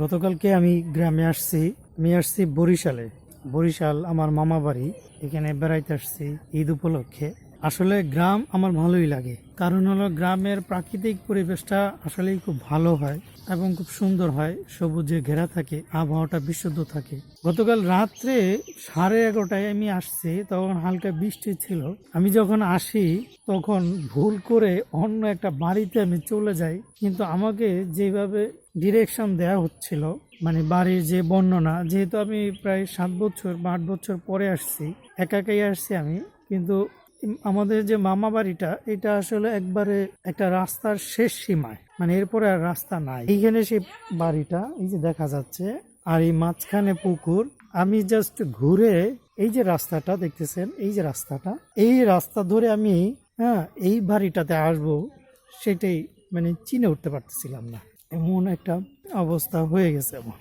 গতকালকে আমি গ্রামে আসছি। আমি আসছি বরিশালে। বরিশাল আমার মামা বাড়ি। এখানে বেড়াইতে আসছি ঈদ উপলক্ষে। আসলে গ্রাম আমার ভালোই লাগে, কারণ হলো গ্রামের প্রাকৃতিক পরিবেশটা আসলেই খুব ভালো হয় এবং খুব সুন্দর হয়, সবুজে ঘেরা থাকে, আবহাওয়াটা বিশুদ্ধ থাকে। গতকাল রাত্রে 11:30টায় আমি আসছি, তখন হালকা বৃষ্টি ছিল। আমি যখন আসি তখন ভুল করে অন্য একটা বাড়িতে আমি চলে যাই, কিন্তু আমাকে যেভাবে ডিরেকশন দেয়া হচ্ছিল, মানে বাড়ির যে বর্ণনা, যেহেতু আমি প্রায় 7 বছর বা 8 বছর পরে আসছি, একাই আসছি আমি, কিন্তু আমাদের যে মামা বাড়িটা এটা আসলে একবারে একটা রাস্তার শেষ সীমায়, মানে এরপরে আর রাস্তা নাই। এইখানে সেই বাড়িটা এই যে দেখা যাচ্ছে, আর এই মাঝখানে পুকুর। আমি জাস্ট ঘুরে এই যে রাস্তাটা দেখতেছেন, এই যে রাস্তাটা, এই রাস্তা ধরে আমি এই বাড়িটাতে আসবো, সেটাই মানে চিনে উঠতে পারতেছিলাম না। এমন একটা অবস্থা হয়ে গেছে আমার।